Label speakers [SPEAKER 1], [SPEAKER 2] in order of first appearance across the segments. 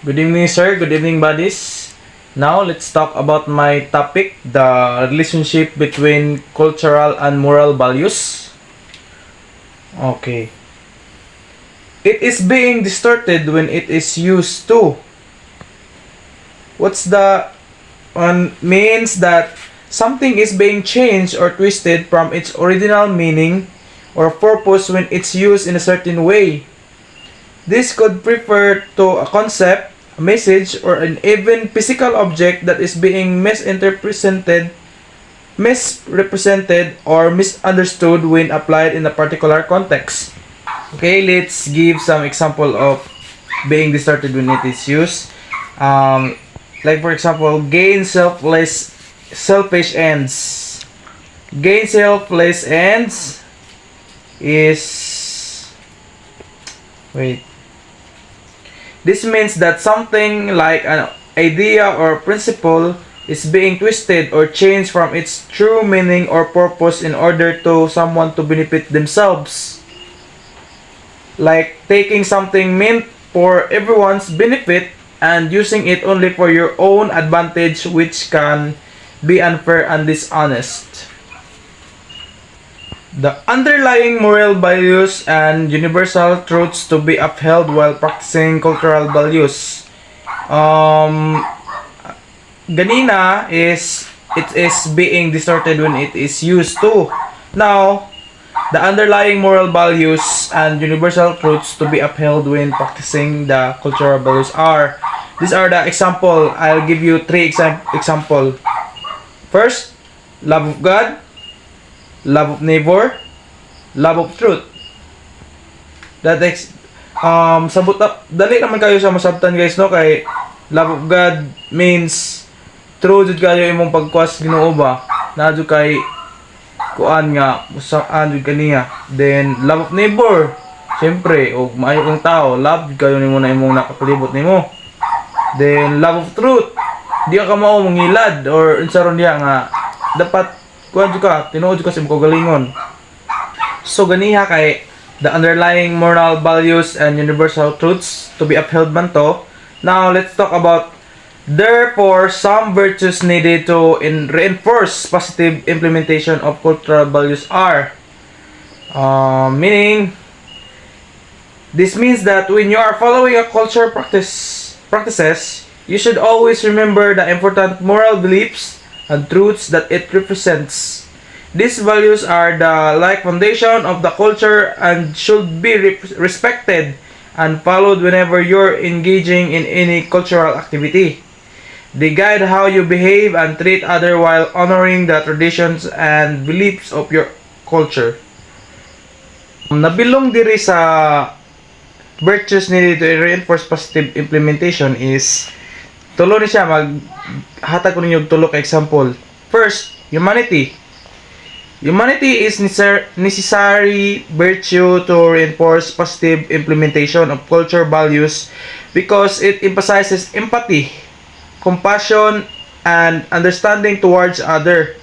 [SPEAKER 1] Good evening, sir. Good evening, buddies. Now, let's talk about my topic, the relationship between cultural and moral values. Okay. It is being distorted when it is used to. What's the means that something is being changed or twisted from its original meaning or purpose when it's used in a certain way. This could refer to a concept, a message, or an even physical object that is being misrepresented, or misunderstood when applied in a particular context. Okay, let's give some example of being distorted when it is used. Like for example, selfish ends. Gain selfless ends is wait. This means that something like an idea or principle is being twisted or changed from its true meaning or purpose in order to someone to benefit themselves. Like taking something meant for everyone's benefit and using it only for your own advantage, which can be unfair and dishonest. The underlying moral values and universal truths to be upheld while practicing cultural values. Um, Ganina is it is being distorted when it is used to. Now, the underlying moral values and universal truths to be upheld when practicing the cultural values are. These are the example. I'll give you three example. First, love of God, love of neighbor, love of truth. That ex sabot up dali naman kayo sa masabtan guys no kay love of God means true jud kayo imong pagkuas Ginoo ba na jud kay kuan nga usaan jud kaniya. Then love of neighbor, syempre og maayo kang tao, love jud kayo nimo na imong nakapalibot nimo. Then love of truth, di ka mao mangilad or unsa ron diha nga dapat kuan jud ka tinuod jud ka sa imong kagalingon. So ganiha kay the underlying moral values and universal truths to be upheld man to. Now let's talk about therefore some virtues needed to reinforce positive implementation of cultural values are. Meaning this means that when you are following a culture practices, you should always remember the important moral beliefs and truths that it represents. These values are the like foundation of the culture and should be respected and followed whenever you're engaging in any cultural activity. They guide how you behave and treat others while honoring the traditions and beliefs of your culture. Nabilong diri sa virtues needed to reinforce positive implementation is tulo ni siya hatag ko ninyo tulo ka example. First, humanity. Humanity is necessary virtue to reinforce positive implementation of culture values because it emphasizes empathy, compassion, and understanding towards other.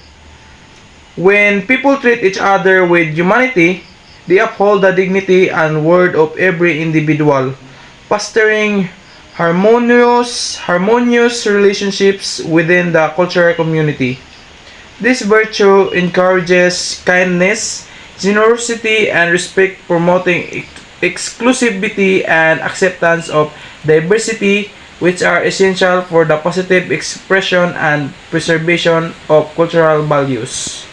[SPEAKER 1] When people treat each other with humanity, they uphold the dignity and worth of every individual, fostering harmonious relationships within the cultural community. This virtue encourages kindness, generosity, and respect, promoting exclusivity and acceptance of diversity, which are essential for the positive expression and preservation of cultural values.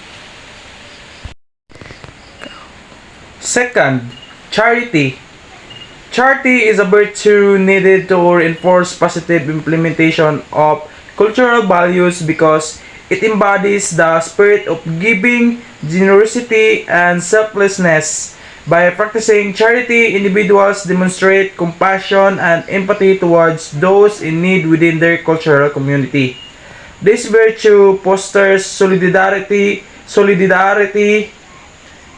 [SPEAKER 1] Second, charity. Charity is a virtue needed to reinforce positive implementation of cultural values because it embodies the spirit of giving, generosity, and selflessness. By practicing charity, individuals demonstrate compassion and empathy towards those in need within their cultural community. This virtue fosters solidarity,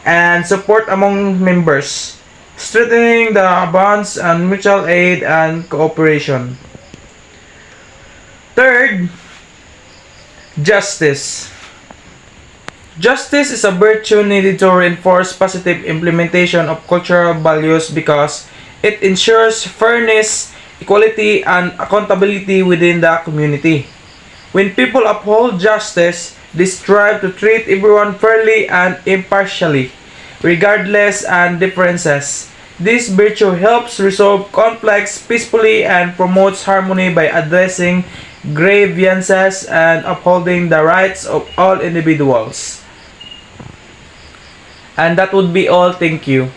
[SPEAKER 1] and support among members, strengthening the bonds and mutual aid and cooperation. Third, justice. Justice is a virtue needed to reinforce positive implementation of cultural values because it ensures fairness, equality, and accountability within the community. When people uphold justice, they strive to treat everyone fairly and impartially, regardless and differences. This virtue helps resolve conflicts peacefully and promotes harmony by addressing grievances and upholding the rights of all individuals. And that would be all. Thank you.